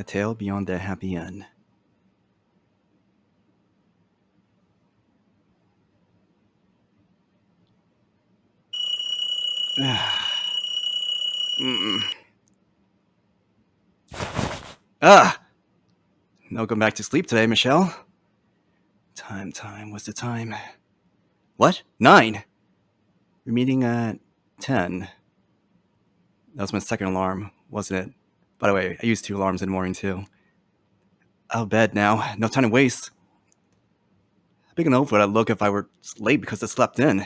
A tale beyond the happy end. Mm-mm. Ah! No going back to sleep today, Michelle. Time, what's the time? What? 9? We're meeting at 10. That was my second alarm, wasn't it? By the way, I use 2 alarms in the morning too. Out of bed now, no time to waste. How big an oaf would I look if I were late because I slept in?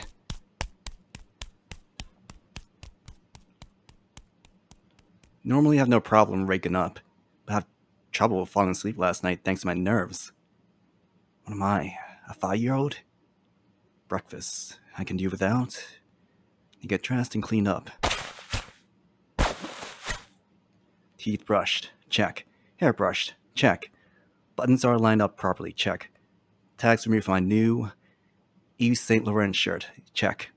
Normally I have no problem waking up, but I have trouble falling asleep last night thanks to my nerves. What am I, a 5-year-old? Breakfast, I can do without. You get dressed and cleaned up. Teeth brushed, check. Hair brushed, check. Buttons are lined up properly, check. Tags removed from my new Yves Saint Laurent shirt, check.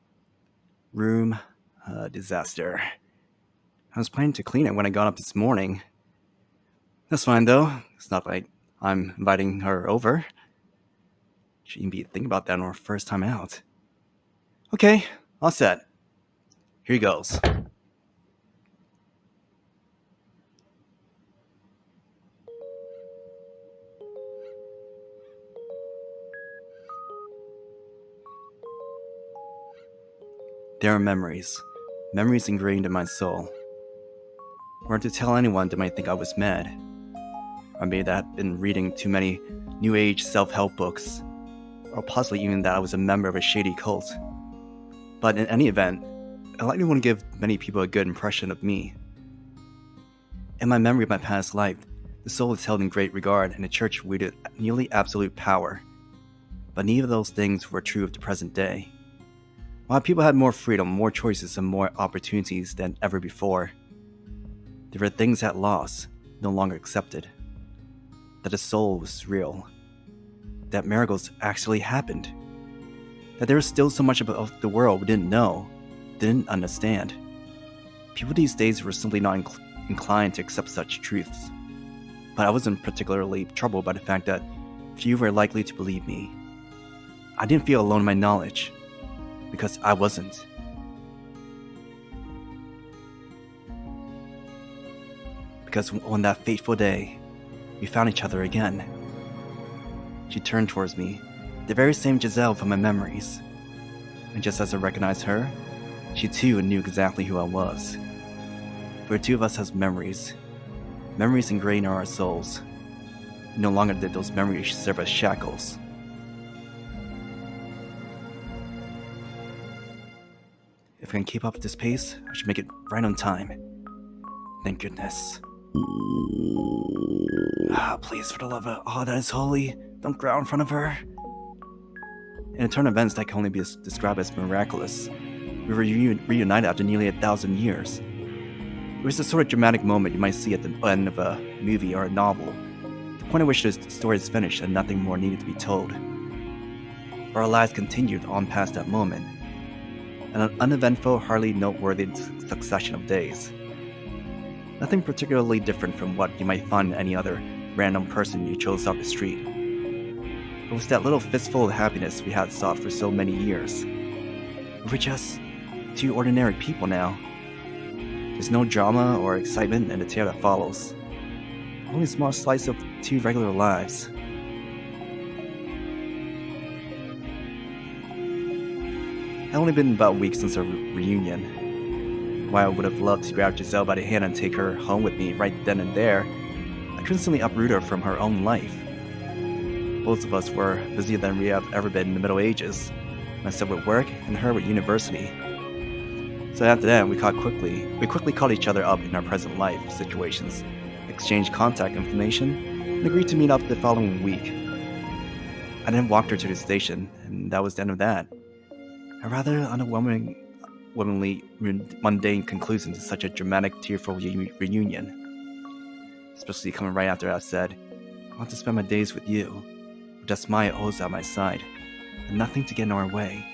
Room, disaster. I was planning to clean it when I got up this morning. That's fine though. It's not like I'm inviting her over. She even be thinking about that on her first time out. Okay, all set. Here goes. There are memories. Memories ingrained in my soul. Were to tell anyone, they might think I was mad. Or maybe that I've been reading too many New Age self-help books. Or possibly even that I was a member of a shady cult. But in any event, I likely want to give many people a good impression of me. In my memory of my past life, the soul is held in great regard and the church wielded nearly absolute power. But neither of those things were true of the present day. While people had more freedom, more choices, and more opportunities than ever before, there were things at loss, no longer accepted. That the soul was real. That miracles actually happened. That there was still so much of the world we didn't know, didn't understand. People these days were simply not inclined to accept such truths. But I wasn't particularly troubled by the fact that few were likely to believe me. I didn't feel alone in my knowledge, because I wasn't. Because on that fateful day, we found each other again. She turned towards me, the very same Giselle from my memories. And just as I recognized her, she too knew exactly who I was. For the two of us has memories. Memories ingrained in our souls. No longer did those memories serve as shackles. If I can keep up at this pace, I should make it right on time. Thank goodness. Please, for the love of all that is holy, don't growl in front of her. In a turn of events that can only be described as miraculous, we were reunited after nearly 1,000 years. It was the sort of dramatic moment you might see at the end of a movie or a novel, the point at which the story is finished and nothing more needed to be told. But our lives continued on past that moment, an uneventful, hardly noteworthy succession of days. Nothing particularly different from what you might find in any other random person you chose off the street. It was that little fistful of happiness we had sought for so many years. We're just 2 ordinary people now. There's no drama or excitement in the tale that follows. Only a small slice of 2 regular lives. It had only been about a week since our reunion. While I would have loved to grab Giselle by the hand and take her home with me right then and there, I couldn't simply uproot her from her own life. Both of us were busier than we have ever been in the Middle Ages, myself with work and her with university. So after that, we quickly caught each other up in our present life situations, exchanged contact information, and agreed to meet up the following week. I then walked her to the station, and that was the end of that. A rather underwhelmingly mundane conclusion to such a dramatic, tearful reunion. Especially coming right after I said, I want to spend my days with you, with just Maya always at my side, and nothing to get in our way.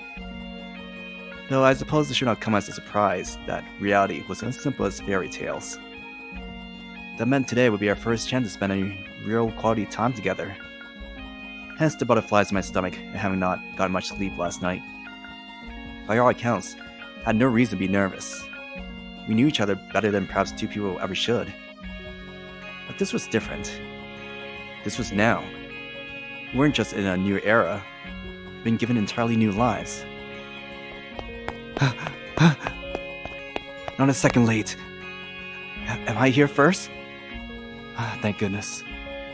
Though I suppose it should not come as a surprise that reality was as simple as fairy tales. That meant today would be our first chance to spend any real quality time together. Hence the butterflies in my stomach and having not gotten much sleep last night. By all accounts, I had no reason to be nervous. We knew each other better than perhaps two people ever should. But this was different. This was now. We weren't just in a new era. We've been given entirely new lives. Not a second late. Am I here first? Thank goodness.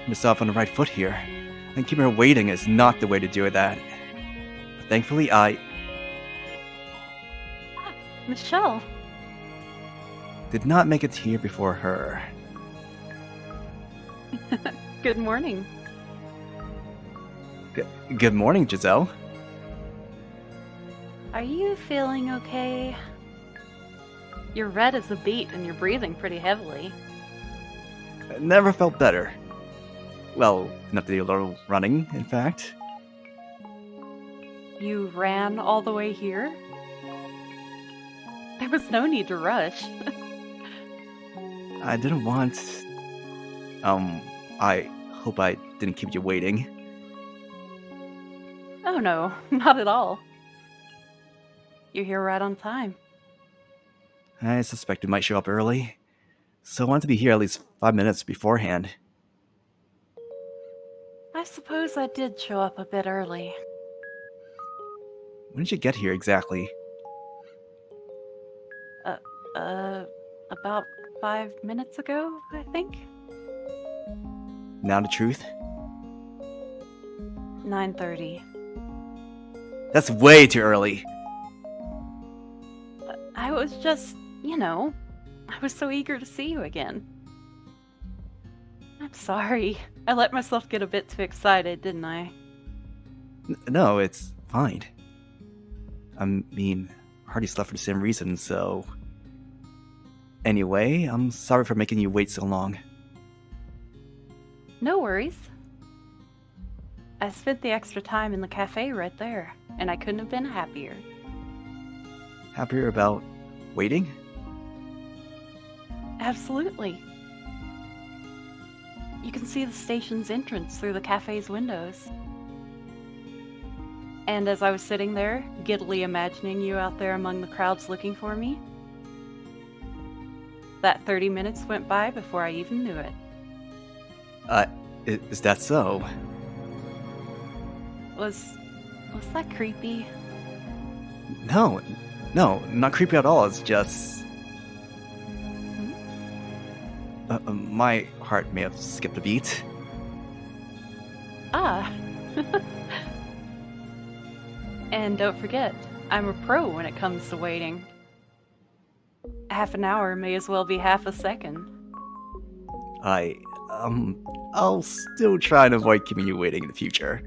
I'm just off on the right foot here. And keeping her waiting is not the way to do that. But thankfully, Michelle. did not make it here before her. Good morning. Good morning, Giselle. Are you feeling okay? You're red as a beet and you're breathing pretty heavily. Never felt better. Well, enough to do a little running, in fact. You ran all the way here? There was no need to rush. I didn't want... I hope I didn't keep you waiting. Oh no, not at all. You're here right on time. I suspected you might show up early, so I wanted to be here at least 5 minutes beforehand. I suppose I did show up a bit early. When did you get here exactly? About 5 minutes ago, I think? Now the truth? 9:30. That's way too early. I was just, I was so eager to see you again. I'm sorry. I let myself get a bit too excited, didn't I? No, it's fine. I mean, I already slept for the same reason, so... Anyway, I'm sorry for making you wait so long. No worries. I spent the extra time in the cafe right there, and I couldn't have been happier. Happier about waiting? Absolutely. You can see the station's entrance through the cafe's windows. And as I was sitting there, giddily imagining you out there among the crowds looking for me, that 30 minutes went by before I even knew it. Is that so? Was that creepy? No, not creepy at all. It's just... my heart may have skipped a beat. Ah. And don't forget, I'm a pro when it comes to waiting. Half an hour may as well be half a second. I'll still try and avoid keeping you waiting in the future.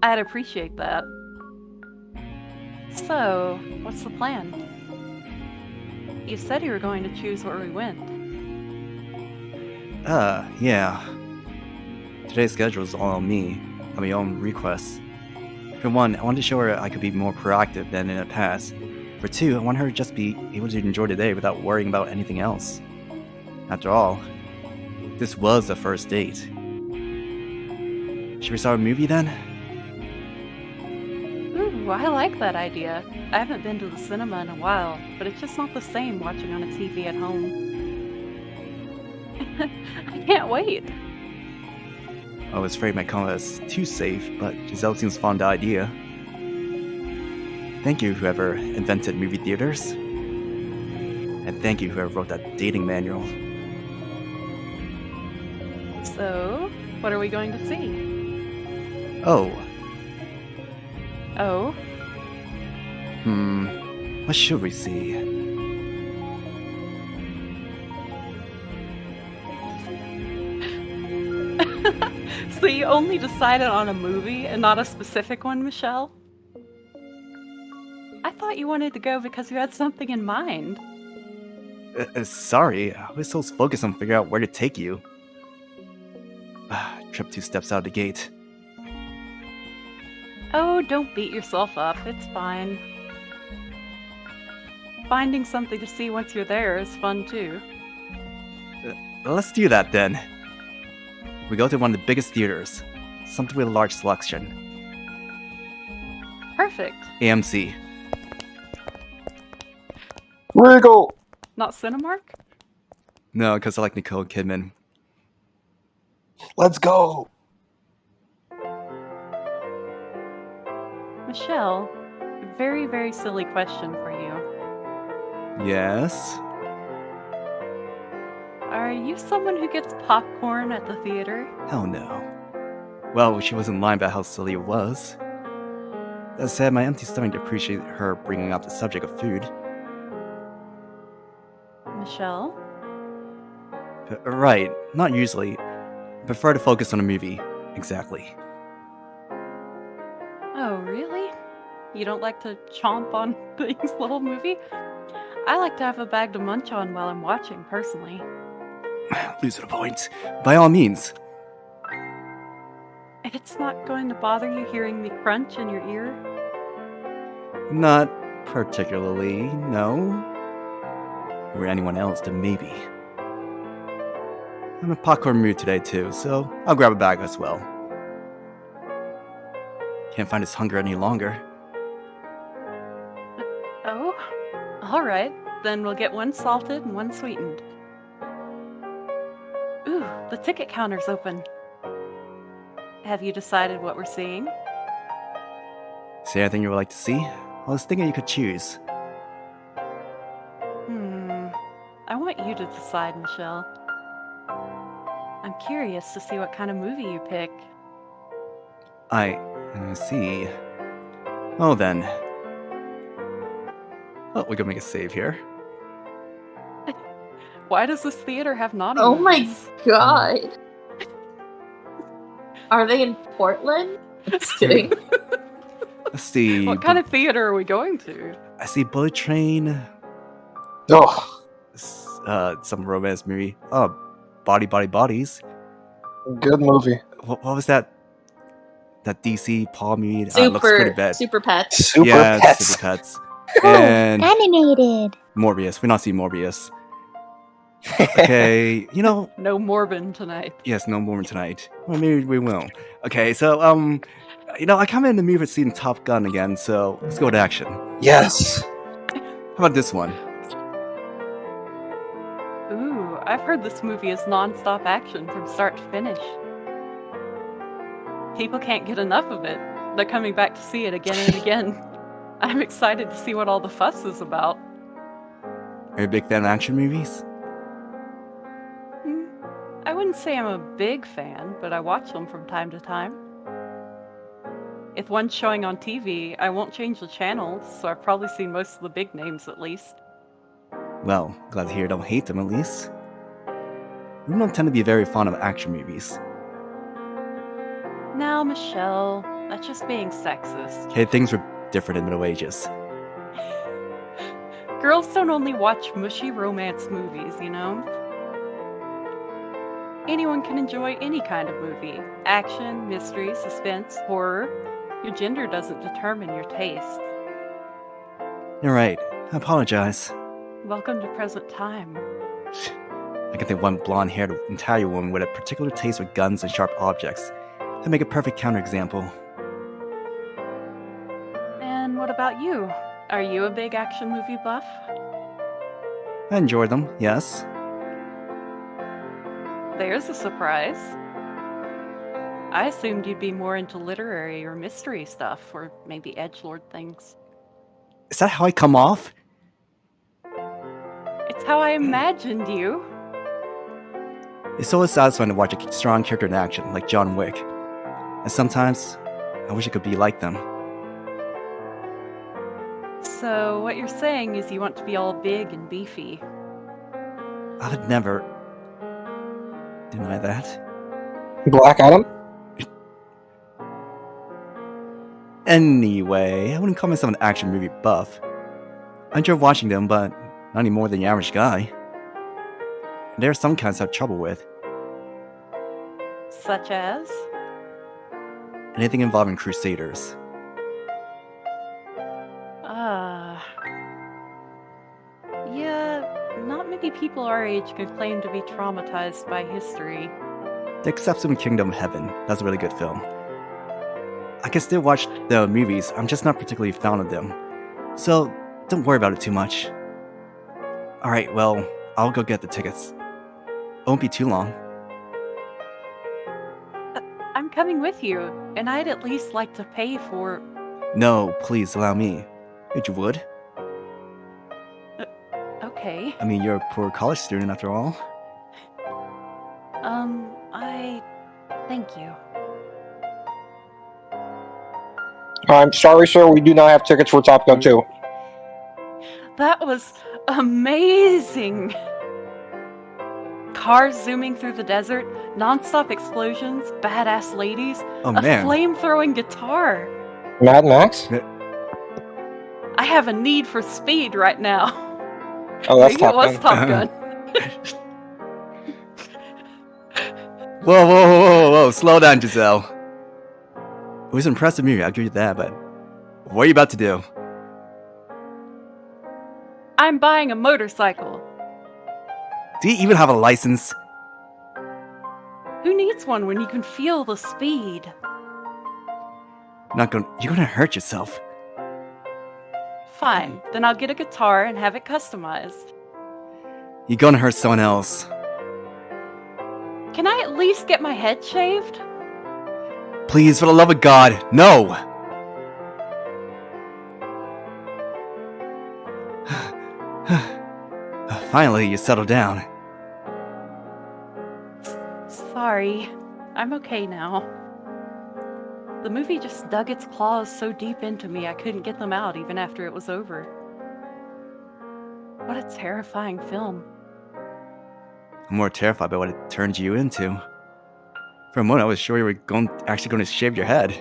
I'd appreciate that. So, what's the plan? You said you were going to choose where we went. Yeah. Today's schedule is all on me, on my own request. For one, I wanted to show her I could be more proactive than in the past. For two, I want her to just be able to enjoy the day without worrying about anything else. After all, this was the first date. Should we start a movie then? Ooh, I like that idea. I haven't been to the cinema in a while, but it's just not the same watching on a TV at home. I can't wait. I was afraid my comment was too safe, but Giselle seems fond of the idea. Thank you, whoever invented movie theaters. And thank you, whoever wrote that dating manual. So, what are we going to see? Oh. Oh? What should we see? So you only decided on a movie and not a specific one, Michelle? I thought you wanted to go because you had something in mind. Sorry, I was so focused on figuring out where to take you. Tripped 2 steps out of the gate. Oh, don't beat yourself up. It's fine. Finding something to see once you're there is fun too. Let's do that then. We go to one of the biggest theaters. Something with a large selection. Perfect. AMC. Regal! Not Cinemark? No, because I like Nicole Kidman. Let's go! Michelle, very, very silly question for you. Yes? Are you someone who gets popcorn at the theater? Hell no. Well, she wasn't lying about how silly it was. That said, my empty stomach appreciated her bringing up the subject of food. Michelle? Right, not usually. I prefer to focus on a movie. Exactly. Oh, really? You don't like to chomp on things the whole movie? I like to have a bag to munch on while I'm watching, personally. Lose the point. By all means. It's not going to bother you hearing me crunch in your ear? Not particularly, no. Or anyone else, then maybe. I'm in a popcorn mood today too, so I'll grab a bag as well. Can't find this hunger any longer. Oh? Alright, then we'll get one salted and one sweetened. Ooh, the ticket counter's open. Have you decided what we're seeing? Is there anything you would like to see? I was thinking you could choose. I want you to decide, Michelle. I'm curious to see what kind of movie you pick. I see. Oh then. Oh, we can make a save here. Why does this theater have naughty Oh my movies? god. Are they in Portland? Just kidding. Let's see. What kind of theater are we going to? I see Bullet Train. Oh, Some romance movie. Oh, Bodies. good movie. What was that? That DC Paul movie? Looks pretty bad. Super Pets. Super Yeah, Pets. Super Pets. And Animated. Morbius. We're not seeing Morbius. Okay, No Morbin tonight. yes, no more tonight. Well, maybe we will. Okay, so I come in the mood for seeing Top Gun again, so let's go to action. Yes. How about this one? Ooh, I've heard this movie is non-stop action from start to finish. People can't get enough of it. They're coming back to see it again and again. I'm excited to see what all the fuss is about. Are you a big fan of action movies? I wouldn't say I'm a big fan, but I watch them from time to time. If one's showing on TV, I won't change the channel, so I've probably seen most of the big names at least. Well, glad to hear you don't hate them at least. We don't tend to be very fond of action movies. Now, Michelle, that's just being sexist. Okay, things were different in the Middle Ages. Girls don't only watch mushy romance movies, you know? Anyone can enjoy any kind of movie. Action, mystery, suspense, horror. Your gender doesn't determine your taste. You're right. I apologize. Welcome to present time. I can think one blonde-haired Italian woman with a particular taste for guns and sharp objects. That'd make a perfect counterexample. And what about you? Are you a big action movie buff? I enjoy them, yes. There's a surprise. I assumed you'd be more into literary or mystery stuff, or maybe edgelord things. Is that how I come off? It's how I imagined you. It's always satisfying to watch a strong character in action, like John Wick. And sometimes, I wish I could be like them. So, what you're saying is you want to be all big and beefy. I would never deny that. Black Adam? Anyway, I wouldn't call myself an action movie buff. I enjoy watching them, but not any more than the average guy. And there are some kinds I have trouble with. Such as? Anything involving crusaders. Yeah, not many people our age can claim to be traumatized by history. The Exception Kingdom Heaven. That's a really good film. I can still watch the movies, I'm just not particularly fond of them. So, don't worry about it too much. Alright, well, I'll go get the tickets. It won't be too long. I'm coming with you, and I'd at least like to pay for... No, please allow me. If you would. Okay. I mean, you're a poor college student after all. Thank you. I'm sorry, sir. We do not have tickets for Top Gun 2. That was amazing! Cars zooming through the desert, non-stop explosions, badass ladies, Oh a man. flame-throwing guitar. Mad Max? I have a need for speed right now. Oh, that's Maybe it Top was Gun. Top Gun. Whoa, slow down, Giselle. It was an impressive movie, I'll give you that, but what are you about to do? I'm buying a motorcycle. Do you even have a license? Who needs one when you can feel the speed? You're gonna hurt yourself. Fine, then I'll get a guitar and have it customized. You're gonna hurt someone else. Can I at least get my head shaved? Please, for the love of God, no! Finally, you settle down. Sorry, I'm okay now. The movie just dug its claws so deep into me I couldn't get them out even after it was over. What a terrifying film. I'm more terrified by what it turned you into. For a moment, I was sure you were actually going to shave your head.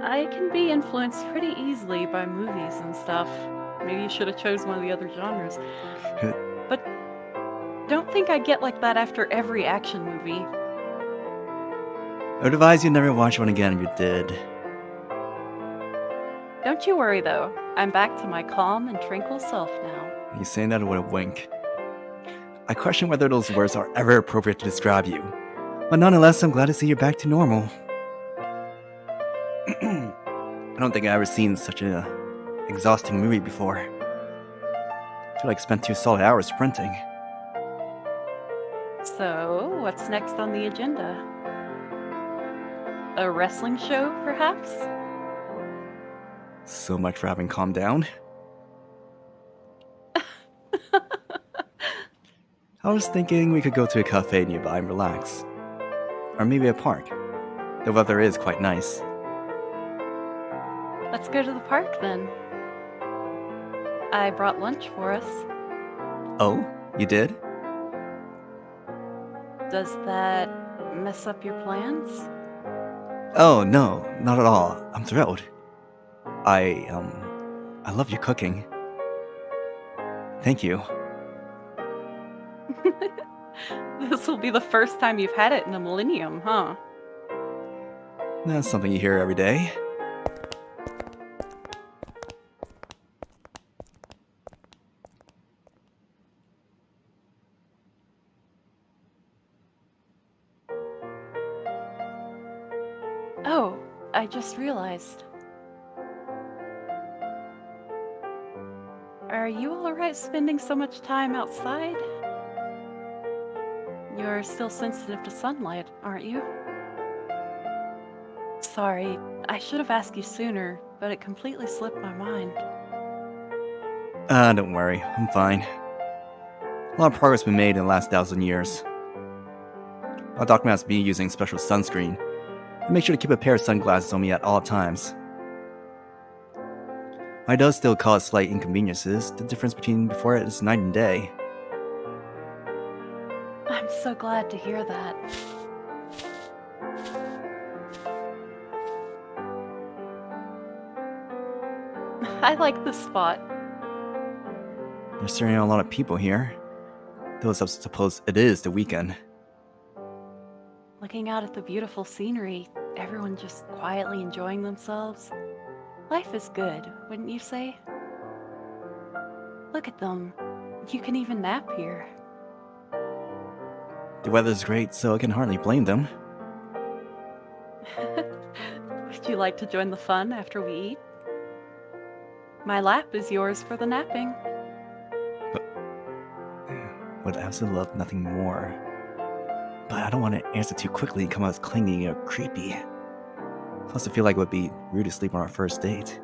I can be influenced pretty easily by movies and stuff. Maybe you should have chose one of the other genres. But don't think I get like that after every action movie. I would advise you never watch one again if you did. Don't you worry though, I'm back to my calm and tranquil self now. You saying that with a wink. I question whether those words are ever appropriate to describe you. But nonetheless, I'm glad to see you're back to normal. I don't think I've ever seen such an exhausting movie before. I feel like I spent 2 solid hours sprinting. So, what's next on the agenda? A wrestling show, perhaps? So much for having calmed down. I was thinking we could go to a cafe nearby and relax. Or maybe a park. The weather is quite nice. Let's go to the park then. I brought lunch for us. Oh, you did? Does that mess up your plans? Oh, no, not at all. I'm thrilled. I love your cooking. Thank you. This will be the first time you've had it in a millennium, huh? That's something you hear every day. Oh, I just realized. Are you alright spending so much time outside? You're still sensitive to sunlight, aren't you? Sorry, I should have asked you sooner, but it completely slipped my mind. Don't worry, I'm fine. A lot of progress has been made in the last 1,000 years. I'll document me using special sunscreen, and make sure to keep a pair of sunglasses on me at all times. It does still cause slight inconveniences. The difference between before it is night and day. I'm so glad to hear that. I like this spot. There's certainly a lot of people here. Though I suppose it is the weekend. Looking out at the beautiful scenery, everyone just quietly enjoying themselves. Life is good, wouldn't you say? Look at them. You can even nap here. The weather's great, so I can hardly blame them. Would you like to join the fun after we eat? My lap is yours for the napping. Would absolutely love nothing more. But I don't want to answer too quickly and come out as clingy or creepy. Plus, I feel like it would be rude to sleep on our first date.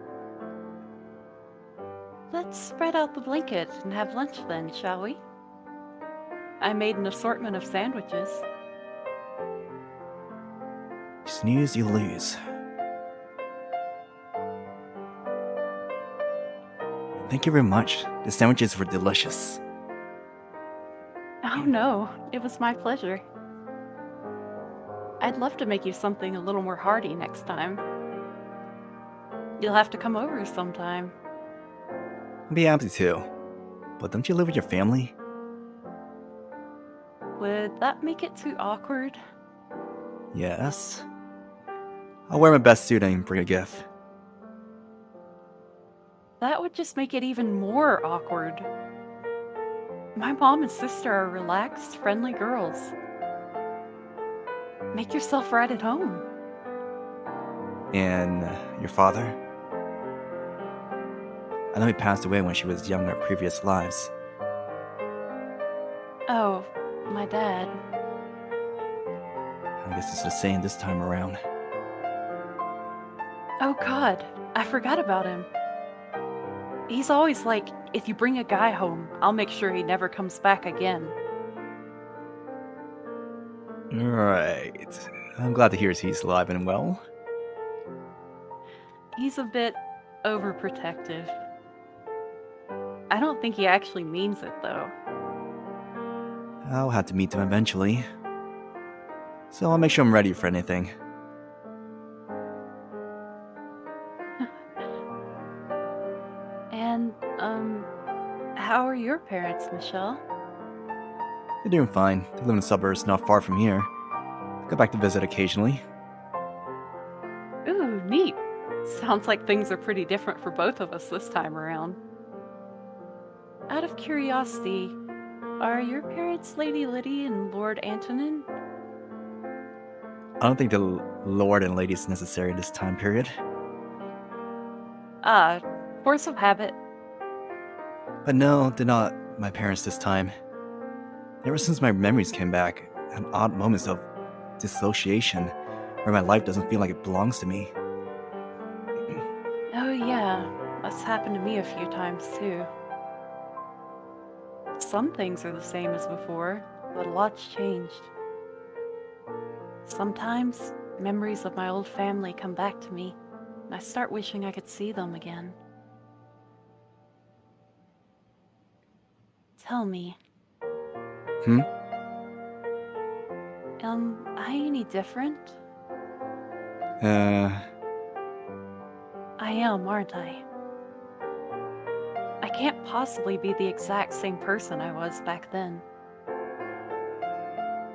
Let's spread out the blanket and have lunch then, shall we? I made an assortment of sandwiches. You snooze, you lose. Thank you very much. The sandwiches were delicious. Oh no, it was my pleasure. I'd love to make you something a little more hearty next time. You'll have to come over sometime. I'd be happy to. But don't you live with your family? Would that make it too awkward? Yes. I'll wear my best suit and bring a gift. That would just make it even more awkward. My mom and sister are relaxed, friendly girls. Make yourself right at home. And your father? I know he passed away when she was young in her previous lives. Oh, my dad. I guess it's the same this time around. Oh God, I forgot about him. He's always like, if you bring a guy home, I'll make sure he never comes back again. Right. I'm glad to hear he's alive and well. He's a bit overprotective. I don't think he actually means it, though. I'll have to meet them eventually. So I'll make sure I'm ready for anything. And, how are your parents, Michelle? They're doing fine. They live in the suburbs not far from here. Go back to visit occasionally. Ooh, neat. Sounds like things are pretty different for both of us this time around. Out of curiosity, are your parents Lady Liddy and Lord Antonin? I don't think the lord and lady is necessary in this time period. Ah, force of habit. But no, they're not my parents this time. Ever since my memories came back, I had odd moments of dissociation where my life doesn't feel like it belongs to me. Oh yeah, that's happened to me a few times too. Some things are the same as before, but a lot's changed. Sometimes, memories of my old family come back to me, and I start wishing I could see them again. Tell me, am I any different? I am, aren't I? I can't possibly be the exact same person I was back then.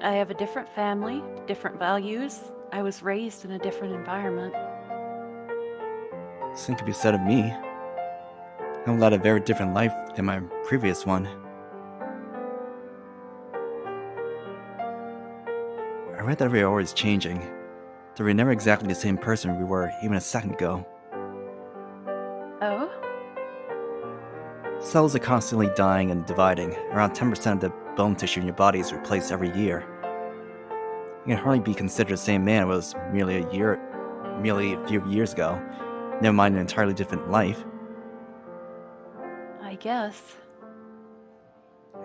I have a different family, different values. I was raised in a different environment. Same could be said of me. I've led a very different life than my previous one. I read that we are always changing, that we're never exactly the same person we were even a second ago. Oh? Cells are constantly dying and dividing. Around 10% of the bone tissue in your body is replaced every year. You can hardly be considered the same man it was merely a few years ago, never mind an entirely different life. I guess.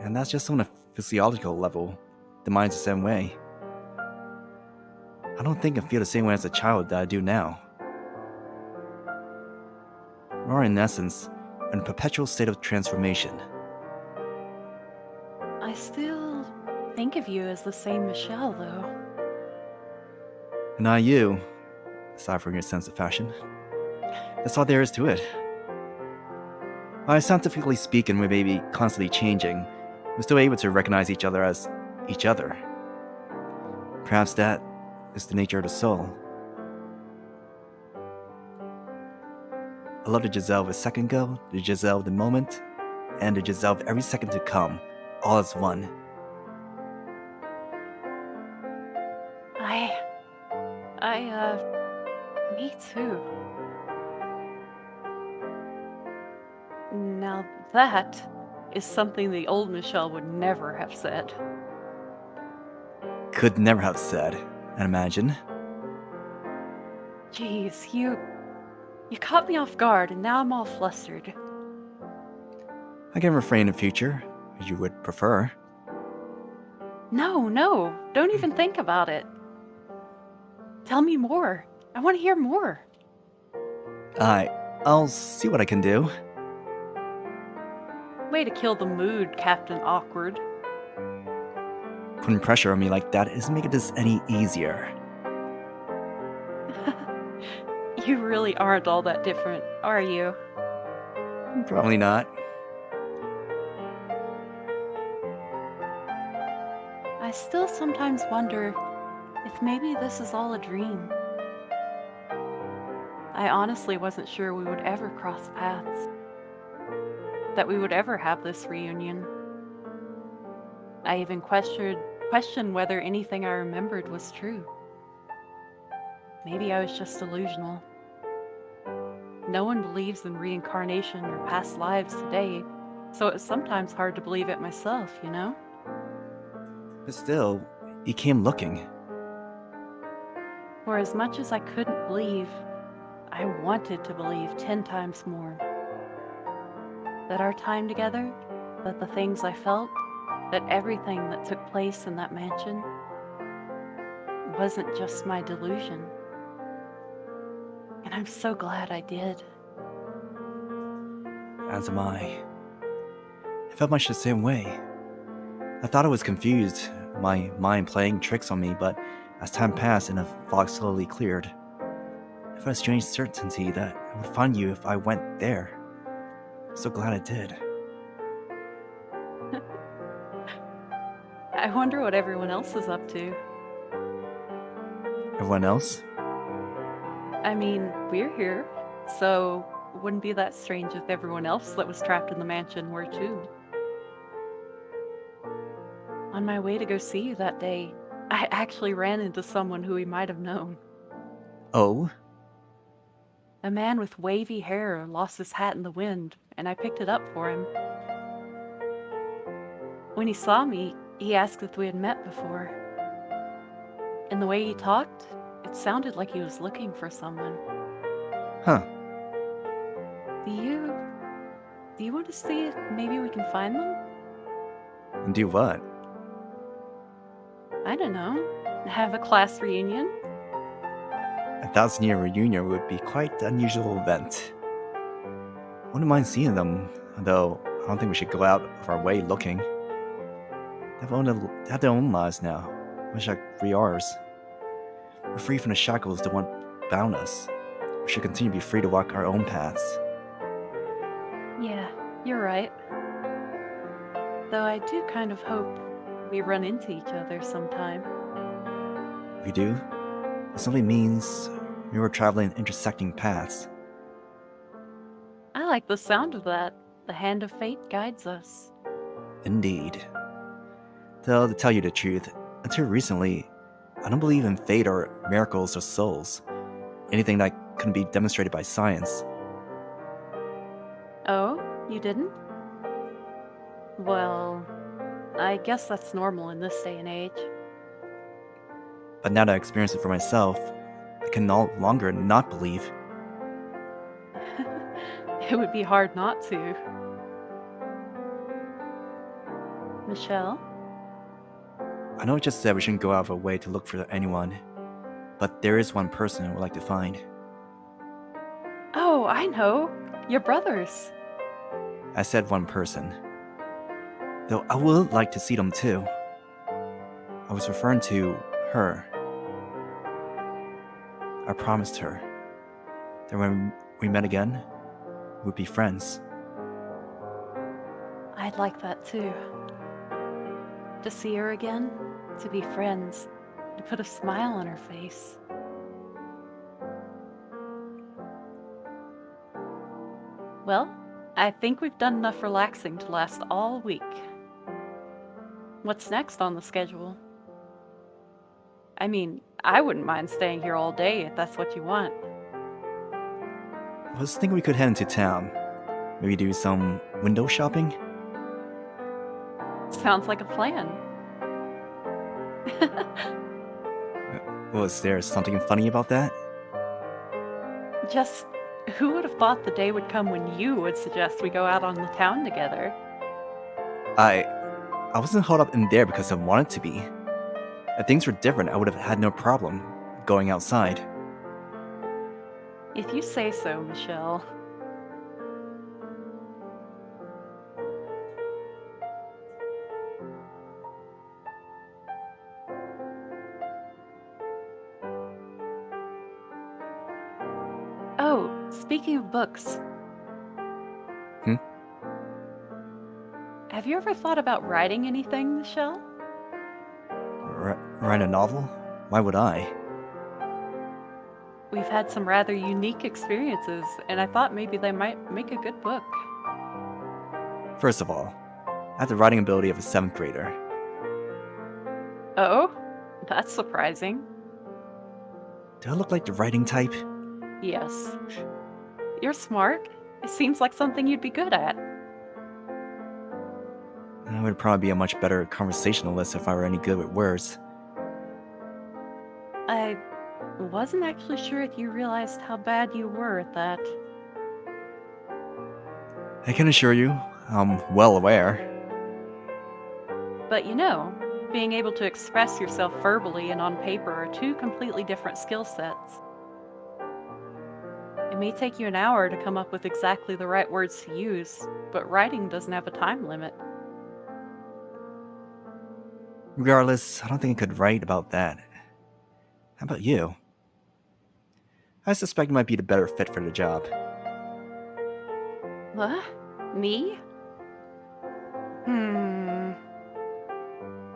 And that's just on a physiological level. The mind's the same way. I don't think I feel the same way as a child that I do now. We are, in essence, in a perpetual state of transformation. I still think of you as the same Michelle, though. And not you, aside from your sense of fashion. That's all there is to it. While scientifically speaking, we may be constantly changing, we're still able to recognize each other as each other. Perhaps that is the nature of the soul. I love the Giselle of a second ago, the Giselle of the moment, and the Giselle of every second to come, all as one. Me too. Now that is something the old Michelle would never have said. Could never have said, I imagine. Jeez, you caught me off guard and now I'm all flustered. I can refrain in future, if you would prefer. No, don't even think about it. Tell me more. I want to hear more. I'll see what I can do. Way to kill the mood, Captain Awkward. Putting pressure on me like that isn't making this any easier. You really aren't all that different, are you? Probably not. I still sometimes wonder if maybe this is all a dream. I honestly wasn't sure we would ever cross paths. That we would ever have this reunion. I even questioned whether anything I remembered was true. Maybe I was just delusional. No one believes in reincarnation or past lives today, so it's sometimes hard to believe it myself, you know? But still, you came looking. For as much as I couldn't believe, I wanted to believe 10 times more. That our time together, that the things I felt, that everything that took place in that mansion wasn't just my delusion. And I'm so glad I did. As am I. I felt much the same way. I thought I was confused, my mind playing tricks on me, but as time passed and the fog slowly cleared, I felt a strange certainty that I would find you if I went there. I'm so glad I did. I wonder what everyone else is up to. Everyone else? I mean, we're here, so wouldn't be that strange if everyone else that was trapped in the mansion were too. On my way to go see you that day, I actually ran into someone who we might have known. Oh? A man with wavy hair lost his hat in the wind, and I picked it up for him. When he saw me, he asked if we had met before. And the way he talked, it sounded like he was looking for someone. Huh. Do you want to see if maybe we can find them? And do what? I don't know. Have a class reunion? A 1,000-year reunion would be quite an unusual event. Wouldn't mind seeing them, though I don't think we should go out of our way looking. They have their own lives now, much like we ours. We're free from the shackles that once bound us. We should continue to be free to walk our own paths. Yeah, you're right. Though I do kind of hope we run into each other sometime. If we do, it simply means we were traveling intersecting paths. I like the sound of that. The hand of fate guides us. Indeed. Though, to tell you the truth, until recently, I don't believe in fate or miracles or souls. Anything that couldn't be demonstrated by science. Oh, you didn't? Well, I guess that's normal in this day and age. But now that I experience it for myself, I can no longer not believe. It would be hard not to. Michelle? I know I just said we shouldn't go out of our way to look for anyone, but there is one person I would like to find. Oh, I know. Your brothers. I said one person. Though I would like to see them too. I was referring to her. I promised her that when we met again, we'd be friends. I'd like that too. To see her again, to be friends, to put a smile on her face. Well, I think we've done enough relaxing to last all week. What's next on the schedule? I mean, I wouldn't mind staying here all day if that's what you want. I was thinking we could head into town. Maybe do some window shopping? Sounds like a plan. Was there something funny about that? Just who would have thought the day would come when you would suggest we go out on the town together? I wasn't held up in there because I wanted to be. If things were different, I would have had no problem going outside. If you say so, Michelle. Oh, speaking of books. Hmm? Have you ever thought about writing anything, Michelle? Write a novel? Why would I? We've had some rather unique experiences, and I thought maybe they might make a good book. First of all, I have the writing ability of a 7th grader. Oh? That's surprising. Do I look like the writing type? Yes. You're smart. It seems like something you'd be good at. I would probably be a much better conversationalist if I were any good with words. I wasn't actually sure if you realized how bad you were at that. I can assure you, I'm well aware. But you know, being able to express yourself verbally and on paper are two completely different skill sets. It may take you an hour to come up with exactly the right words to use, but writing doesn't have a time limit. Regardless, I don't think I could write about that. How about you? I suspect you might be the better fit for the job. What? Me?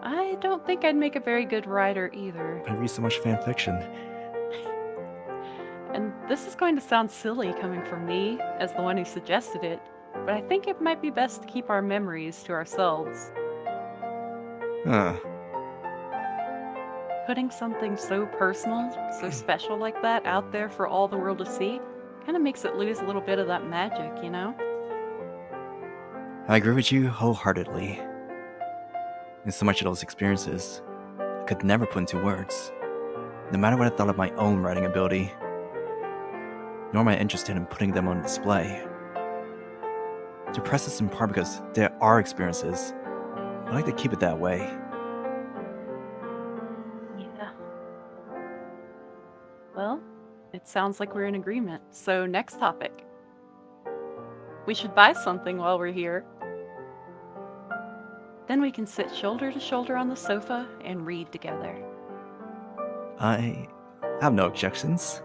I don't think I'd make a very good writer either. I read so much fan fiction. And this is going to sound silly coming from me, as the one who suggested it, but I think it might be best to keep our memories to ourselves. Huh. Putting something so personal, so special like that out there for all the world to see, kind of makes it lose a little bit of that magic, you know? I agree with you wholeheartedly. And so much of those experiences, I could never put into words. No matter what I thought of my own writing ability, nor am I interested in putting them on display. To press this in part because there are experiences, I like to keep it that way. Yeah. Well, it sounds like we're in agreement. So, next topic. We should buy something while we're here. Then we can sit shoulder to shoulder on the sofa and read together. I have no objections.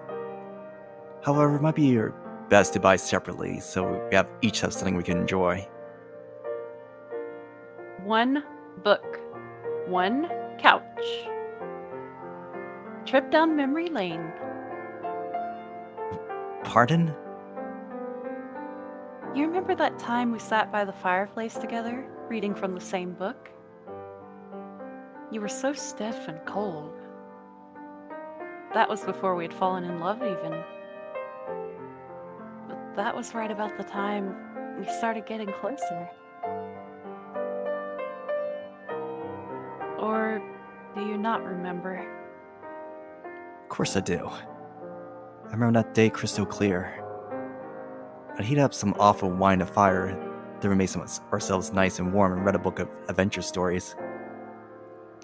However, it might be best to buy separately so each have something we can enjoy. One book, one couch. Trip down memory lane. Pardon? You remember that time we sat by the fireplace together, reading from the same book? You were so stiff and cold. That was before we had fallen in love even. But that was right about the time we started getting closer. Or do you not remember? Of course I do. I remember that day crystal clear. I'd heat up some awful wine to fire, then we made ourselves nice and warm and read a book of adventure stories.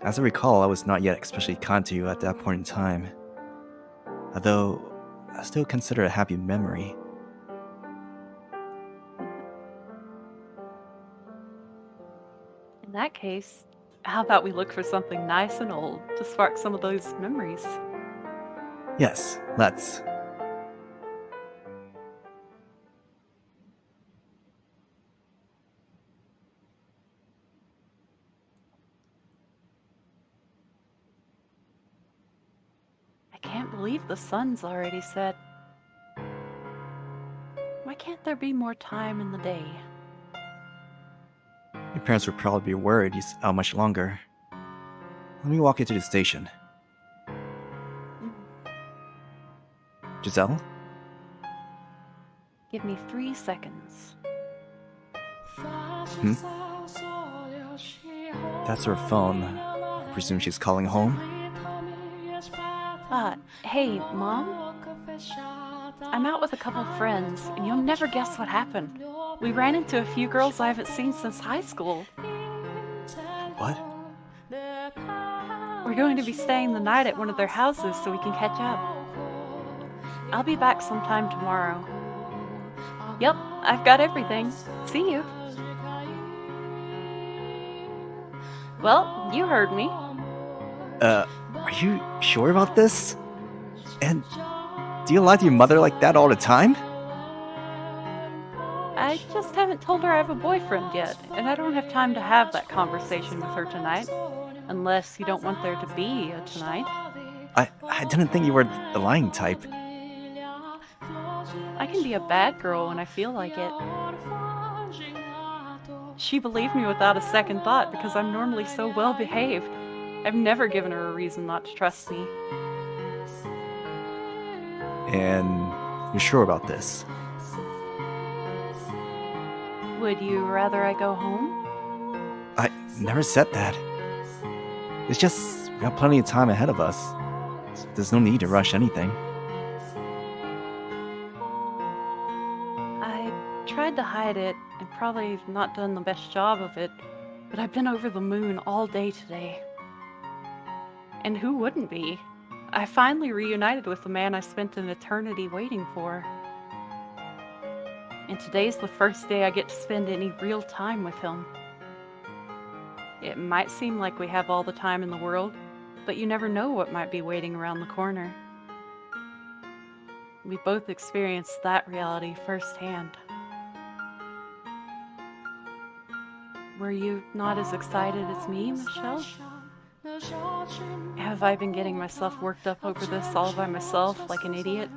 As I recall, I was not yet especially kind to you at that point in time. Although, I still consider it a happy memory. In that case, how about we look for something nice and old to spark some of those memories? Yes, let's. I can't believe the sun's already set. Why can't can't there be more time in the day? Your parents would probably be worried how much longer. Let me walk you to the station. Giselle? Give me 3 seconds. That's her phone. I presume she's calling home? Hey, Mom? I'm out with a couple friends, and you'll never guess what happened. We ran into a few girls I haven't seen since high school. What? We're going to be staying the night at one of their houses so we can catch up. I'll be back sometime tomorrow. Yep, I've got everything. See you. Well, you heard me. Are you sure about this? And do you lie to your mother like that all the time? I just haven't told her I have a boyfriend yet, and I don't have time to have that conversation with her tonight. Unless you don't want there to be a tonight. I didn't think you were the lying type. I can be a bad girl when I feel like it. She believed me without a second thought because I'm normally so well behaved. I've never given her a reason not to trust me. And you're sure about this? Would you rather I go home? I never said that. It's just, we have plenty of time ahead of us. There's no need to rush anything. I tried to hide it and probably not done the best job of it, but I've been over the moon all day today. And who wouldn't be? I finally reunited with the man I spent an eternity waiting for. And today's the first day I get to spend any real time with him. It might seem like we have all the time in the world, but you never know what might be waiting around the corner. We both experienced that reality firsthand. Were you not as excited as me, Michelle? Have I been getting myself worked up over this all by myself like an idiot?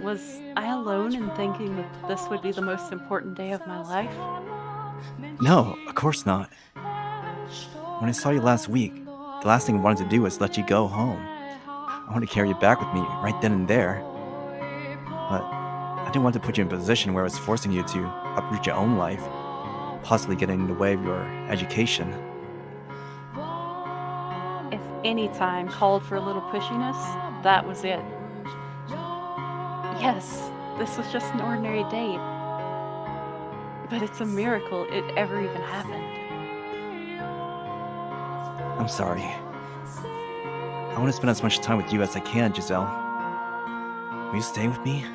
Was I alone in thinking that this would be the most important day of my life? No, of course not. When I saw you last week, the last thing I wanted to do was let you go home. I wanted to carry you back with me right then and there. But I didn't want to put you in a position where I was forcing you to uproot your own life, possibly getting in the way of your education. If any time called for a little pushiness, that was it. Yes, this was just an ordinary date. But it's a miracle it ever even happened. I'm sorry. I want to spend as much time with you as I can, Giselle. Will you stay with me?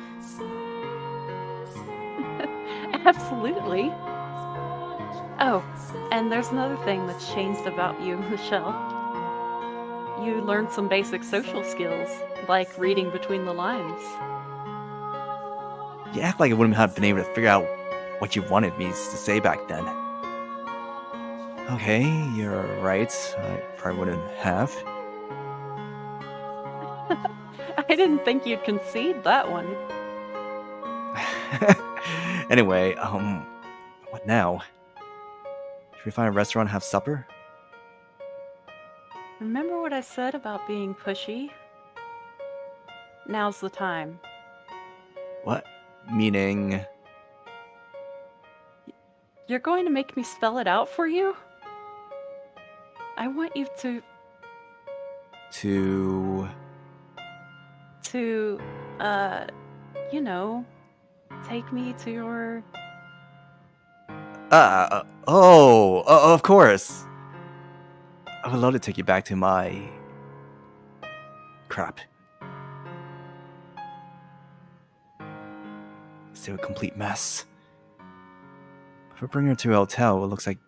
Absolutely. Oh, and there's another thing that's changed about you, Michelle. You learned some basic social skills, like reading between the lines. You act like I wouldn't have been able to figure out what you wanted me to say back then. Okay, you're right. I probably wouldn't have. I didn't think you'd concede that one. Anyway, what now? Should we find a restaurant and have supper? Remember what I said about being pushy? Now's the time. What? Meaning... You're going to make me spell it out for you? I want you to, you know, take me to your... of course. I would love to take you back to my... crap. Still a complete mess. If I bring her to a hotel, it looks like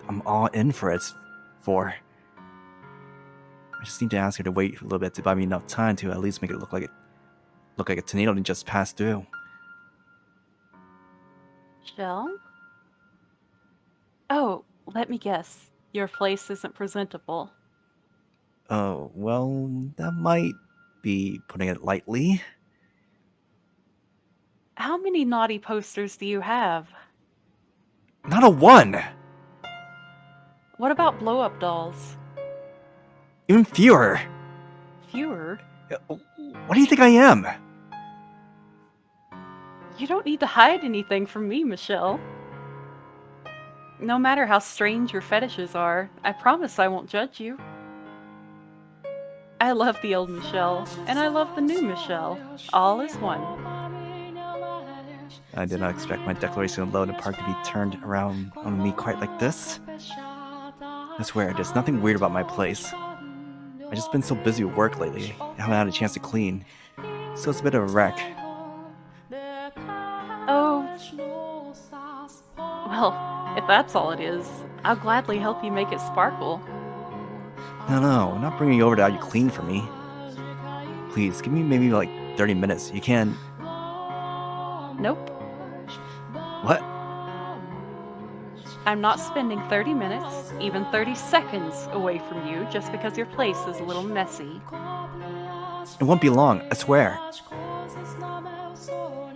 I'm all in for it. I just need to ask her to wait a little bit to buy me enough time to at least make it look like a tornado didn't just pass through. Shell? Oh, let me guess. Your place isn't presentable. Oh, well, that might be putting it lightly. How many naughty posters do you have? Not a one! What about blow-up dolls? Even fewer! Fewer? What do you think I am? You don't need to hide anything from me, Michelle. No matter how strange your fetishes are, I promise I won't judge you. I love the old Michelle, and I love the new Michelle. All is one. I did not expect my declaration of love in the park to be turned around on me quite like this. I swear, there's nothing weird about my place. I've just been so busy with work lately, I haven't had a chance to clean. So it's a bit of a wreck. Oh. Well, if that's all it is, I'll gladly help you make it sparkle. No, I'm not bringing you over to have you clean for me. Please, give me maybe like 30 minutes. You can... Nope. What? I'm not spending 30 minutes, even 30 seconds away from you just because your place is a little messy. It won't be long, I swear.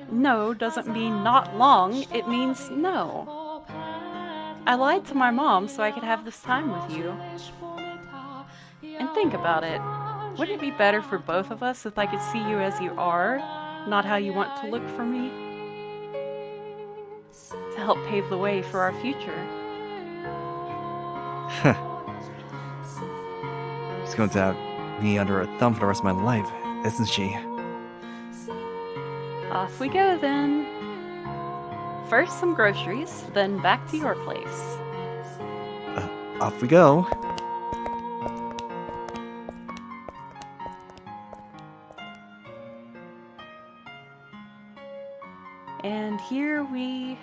No doesn't mean not long, it means no. I lied to my mom so I could have this time with you. And think about it. Wouldn't it be better for both of us if I could see you as you are, not how you want to look for me? To help pave the way for our future. She's going to have me under her thumb for the rest of my life, isn't she? Off we go then. First some groceries, then back to your place. Off we go. And here we...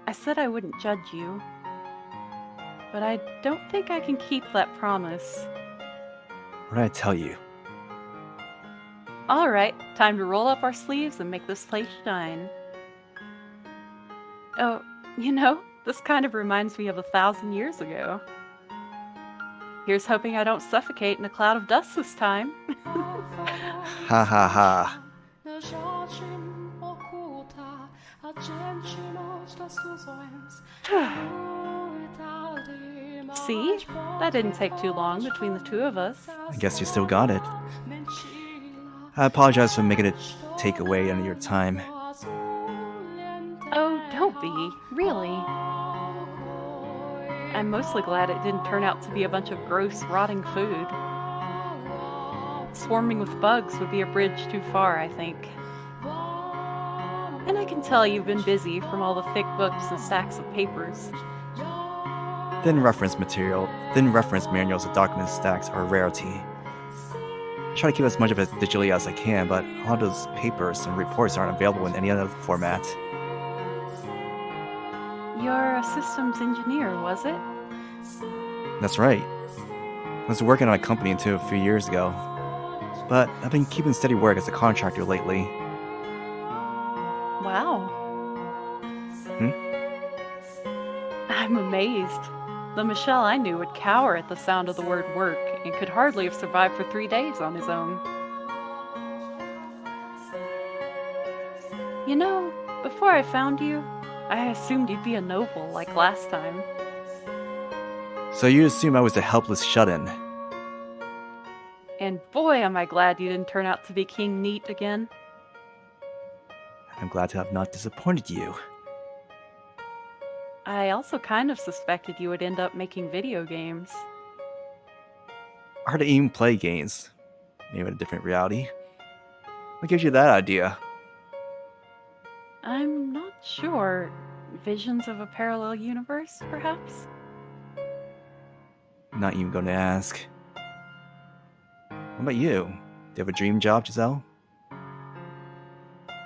I said I wouldn't judge you, but I don't think I can keep that promise. What did I tell you? Alright, time to roll up our sleeves and make this place shine. Oh, you know, this kind of reminds me of 1,000 years ago. Here's hoping I don't suffocate in a cloud of dust this time. Ha ha ha. See? That didn't take too long between the two of us. I guess you still got it. I apologize for making it take away any of your time. Oh, don't be. Really. I'm mostly glad it didn't turn out to be a bunch of gross, rotting food. Swarming with bugs would be a bridge too far, I think. And I can tell you've been busy from all the thick books and stacks of papers. Thin reference manuals and document stacks are a rarity. I try to keep as much of it digitally as I can, but a lot of those papers and reports aren't available in any other format. You're a systems engineer, was it? That's right. I was working on a company until a few years ago, but I've been keeping steady work as a contractor lately. Wow. I'm amazed. The Michelle I knew would cower at the sound of the word work and could hardly have survived for 3 days on his own. You know, before I found you, I assumed you'd be a noble like last time. So you assume I was a helpless shut-in? And boy, am I glad you didn't turn out to be King Neat again. I'm glad to have not disappointed you. I also kind of suspected you would end up making video games. Hard to even play games. Maybe in a different reality. What gives you that idea? I'm not sure. Visions of a parallel universe, perhaps? Not even going to ask. What about you? Do you have a dream job, Giselle?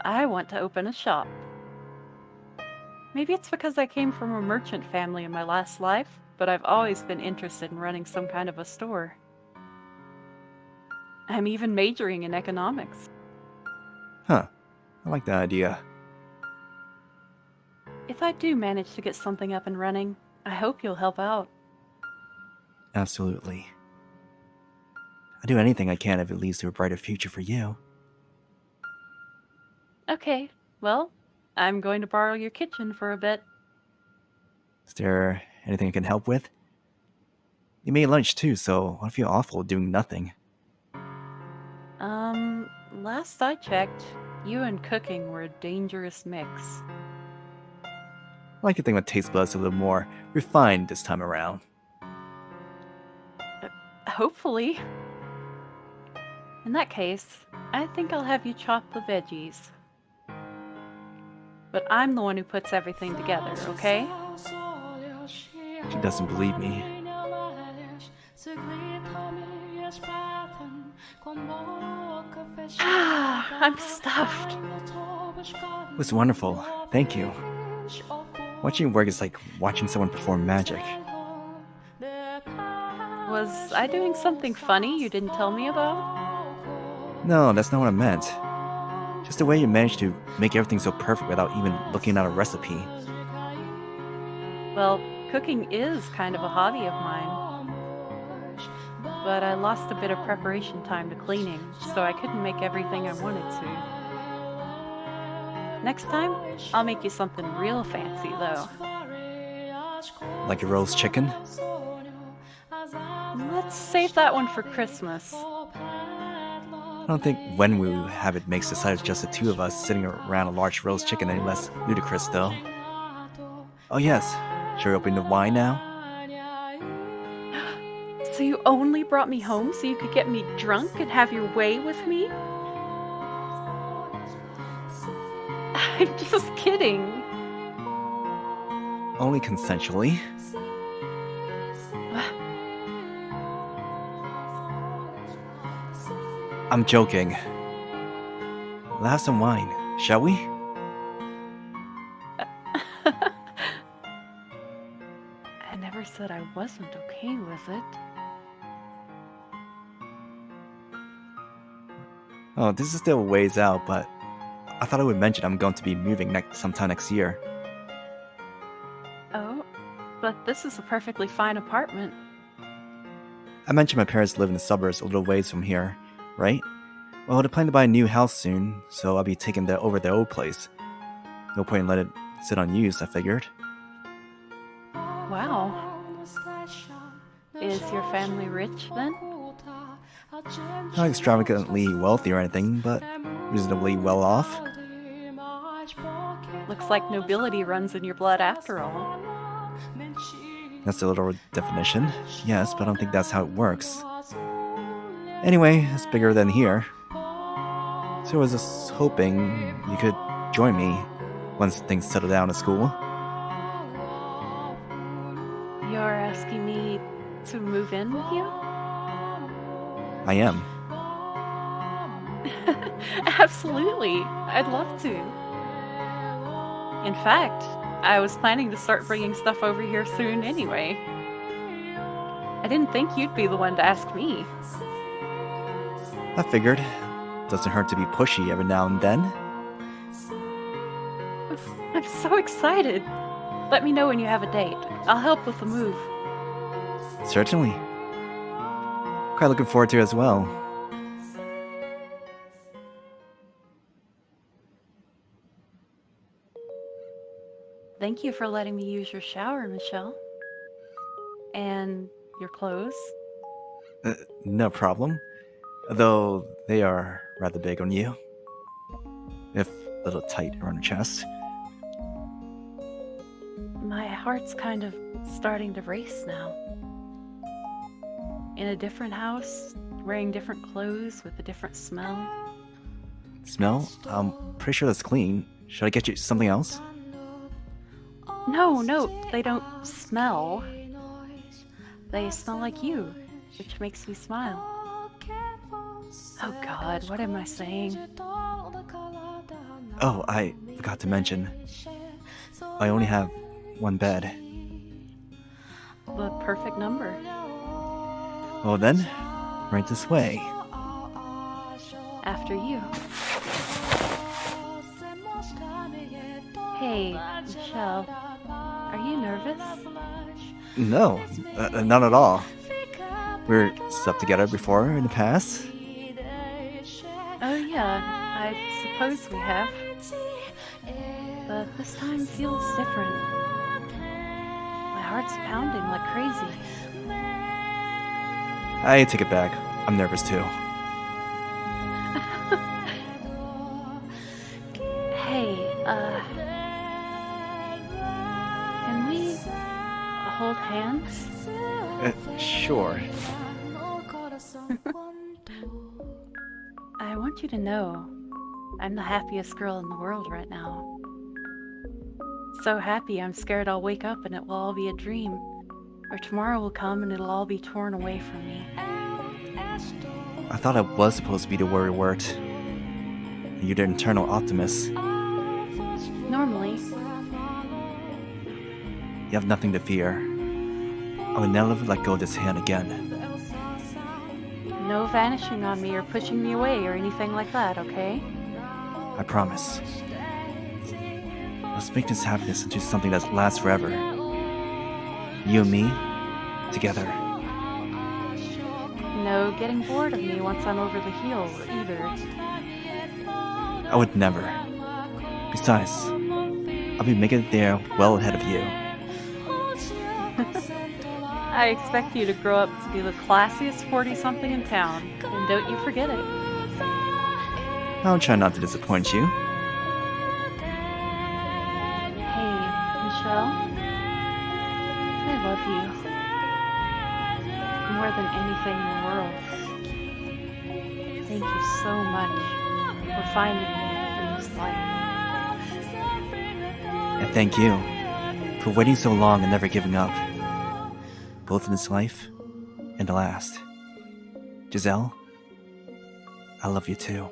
I want to open a shop. Maybe it's because I came from a merchant family in my last life, but I've always been interested in running some kind of a store. I'm even majoring in economics. Huh. I like that idea. If I do manage to get something up and running, I hope you'll help out. Absolutely. I'll do anything I can if it leads to a brighter future for you. Okay, well, I'm going to borrow your kitchen for a bit. Is there anything I can help with? You made lunch too, so I feel awful doing nothing. Last I checked, you and cooking were a dangerous mix. I like to think my taste buds a little more refined this time around. Hopefully. In that case, I think I'll have you chop the veggies. But I'm the one who puts everything together, okay? She doesn't believe me. I'm stuffed. It was wonderful. Thank you. Watching you work is like watching someone perform magic. Was I doing something funny you didn't tell me about? No, that's not what I meant. Just the way you managed to make everything so perfect without even looking at a recipe. Well, cooking is kind of a hobby of mine. But I lost a bit of preparation time to cleaning, so I couldn't make everything I wanted to. Next time, I'll make you something real fancy, though. Like a roast chicken? Let's save that one for Christmas. I don't think when we have it makes the sight of just the two of us sitting around a large roast chicken any less ludicrous, though. Oh yes, shall we open the wine now? So you only brought me home so you could get me drunk and have your way with me? I'm just kidding. Only consensually. I'm joking. Let's have some wine, shall we? I never said I wasn't okay with it. Oh, this is still a ways out, but I thought I would mention I'm going to be moving sometime next year. Oh, but this is a perfectly fine apartment. I mentioned my parents live in the suburbs a little ways from here, right? Well, they're planning to buy a new house soon, so I'll be taking over their old place. No point in letting it sit unused, I figured. Wow. Is your family rich then? Not extravagantly wealthy or anything, but reasonably well off. Looks like nobility runs in your blood after all. That's a literal definition, yes, but I don't think that's how it works. Anyway, it's bigger than here. So I was just hoping you could join me once things settle down at school. You're asking me to move in with you? I am. Absolutely. I'd love to. In fact, I was planning to start bringing stuff over here soon anyway. I didn't think you'd be the one to ask me. I figured. Doesn't hurt to be pushy every now and then. I'm so excited. Let me know when you have a date. I'll help with the move. Certainly. Quite looking forward to it as well. Thank you for letting me use your shower, Michelle. And your clothes. No problem. Though they are rather big on you. If a little tight around the chest. My heart's kind of starting to race now. In a different house, wearing different clothes with a different smell. Smell? I'm pretty sure that's clean. Should I get you something else? No, they don't smell. They smell like you, which makes me smile. Oh God, what am I saying? Oh, I forgot to mention. I only have one bed. The perfect number. Well then, right this way. After you. Hey, Michelle, are you nervous? No, not at all. We were slept together before in the past. Oh yeah, I suppose we have. but this time feels different. My heart's pounding like crazy. I take it back. I'm nervous too. Hey, can we hold hands? Sure. I want you to know I'm the happiest girl in the world right now. So happy I'm scared I'll wake up and it will all be a dream. Or tomorrow will come and it'll all be torn away from me. I thought I was supposed to be the worrywart. You're the eternal optimist. Normally, You have nothing to fear. I will never let go of this hand again. no vanishing on me or pushing me away or anything like that, okay? I promise. Let's make this happiness into something that lasts forever. You and me, together. No getting bored of me once I'm over the hill, either. I would never. Besides, I'll be making it there well ahead of you. I expect you to grow up to be the classiest 40-something in town, and don't you forget it. I'll try not to disappoint you. Hey, Michelle. I love you. More than anything in the world. Thank you so much for finding me in this life. And thank you for waiting so long and never giving up. Both in this life and the last. Giselle, I love you too.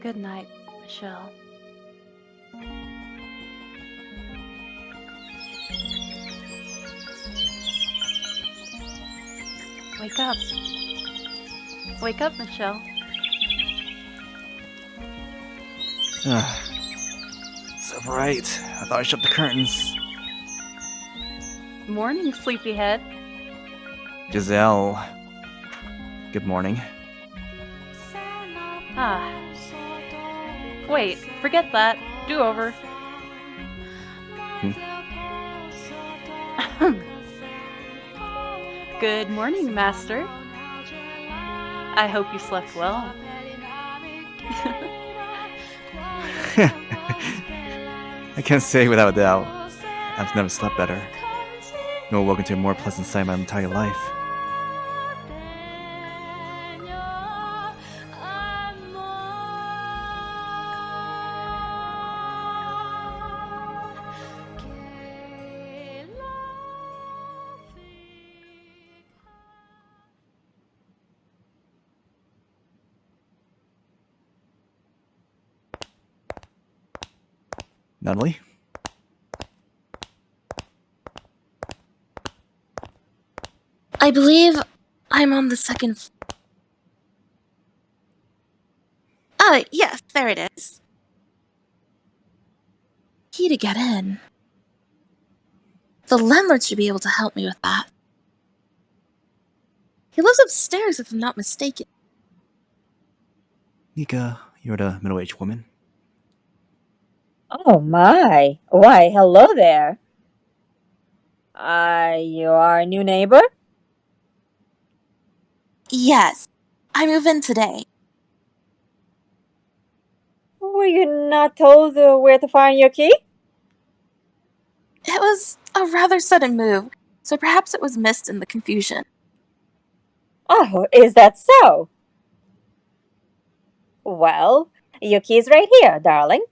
Good night, Michelle. Wake up. Wake up, Michelle. So bright. I thought I shut the curtains. Morning, sleepyhead. Giselle. Good morning. Ah. Wait, forget that. Do over. Good morning, Master. I hope you slept well. I can't say without a doubt. I've never slept better. Nor woken to a more pleasant sight in my entire life. Natalie? I believe I'm on the second. Yes, there it is. Key to get in. The landlord should be able to help me with that. He lives upstairs, if I'm not mistaken. Nika, you're the middle-aged woman. Oh my! Why, hello there. You are a new neighbor? Yes, I move in today. Were you not told where to find your key? It was a rather sudden move, so perhaps it was missed in the confusion. Oh, is that so? Well, your key's right here, darling.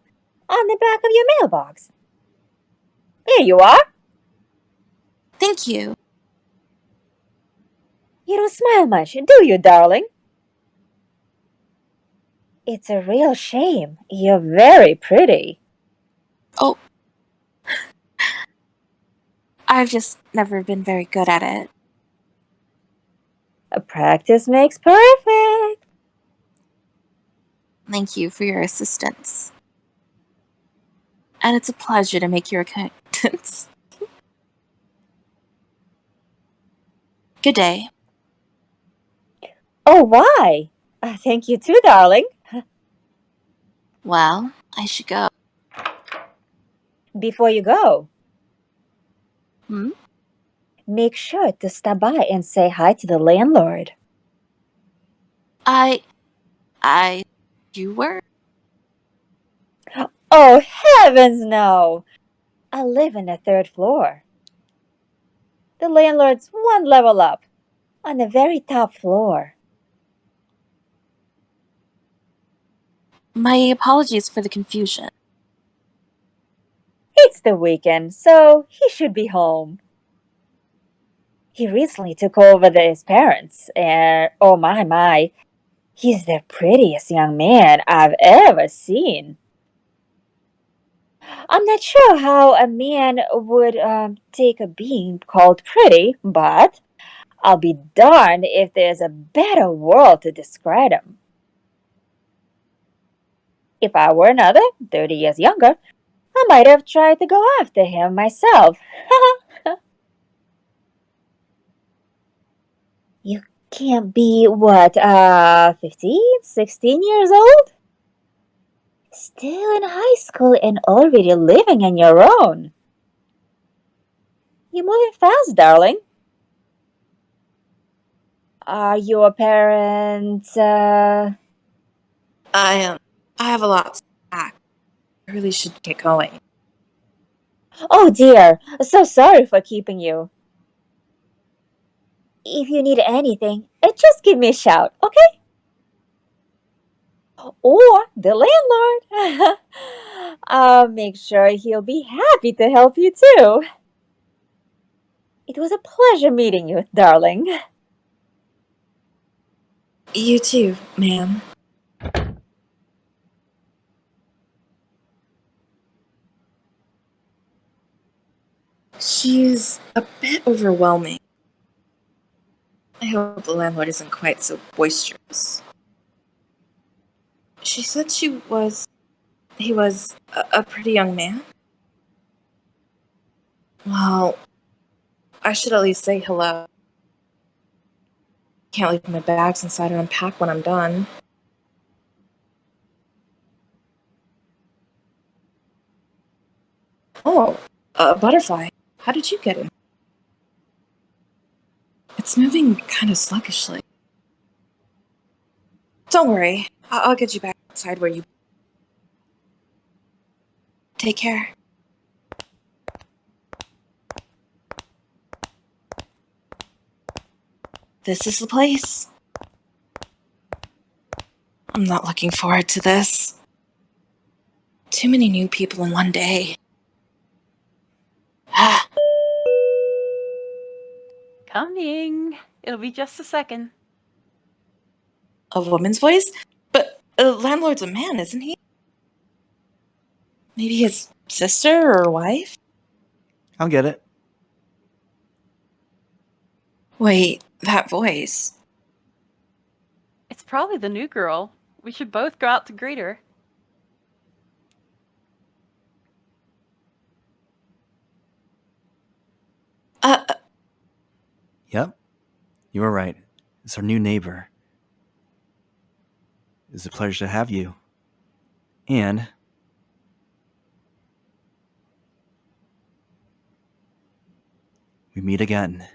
On the back of your mailbox. Here you are. Thank you. You don't smile much, do you, darling? It's a real shame. You're very pretty. Oh. I've just never been very good at it. Practice makes perfect. Thank you for your assistance. And it's a pleasure to make your acquaintance. Good day. Oh, why? Thank you too, darling. Well, I should go. Before you go, Hmm? make sure to stop by and say hi to the landlord. You were? Oh, heavens no! I live in the 3rd floor. The landlord's one level up, on the very top floor. My apologies for the confusion. It's the weekend, so he should be home. He recently took over his parents, and oh my, he's the prettiest young man I've ever seen. I'm not sure how a man would take a being called pretty, but I'll be darned if there's a better word to describe him. If I were another 30 years younger, I might have tried to go after him myself. You can't be, what, 15, 16 years old? Still in high school and already living on your own. You're moving fast, darling. Are your parents, I have a lot to pack. I really should get going. Oh dear, so sorry for keeping you. If you need anything, just give me a shout, okay? Or the landlord. I'll make sure he'll be happy to help you too. It was a pleasure meeting you, darling. You too, ma'am. She's a bit overwhelming. I hope the landlord isn't quite so boisterous. She said he was a pretty young man. Well, I should at least say hello. Can't leave my bags inside and unpack when I'm done. Oh, a butterfly. How did you get in? It's moving kind of sluggishly. Don't worry. I'll get you back outside where you... Take care. This is the place. I'm not looking forward to this. Too many new people in one day. Ah, Coming. It'll be just a second. a woman's voice? But the landlord's a man, isn't he? Maybe his sister or wife? I'll get it. Wait, that voice. It's probably the new girl. We should both go out to greet her. Yep, you were right. It's our new neighbor. It's a pleasure to have you. And we meet again.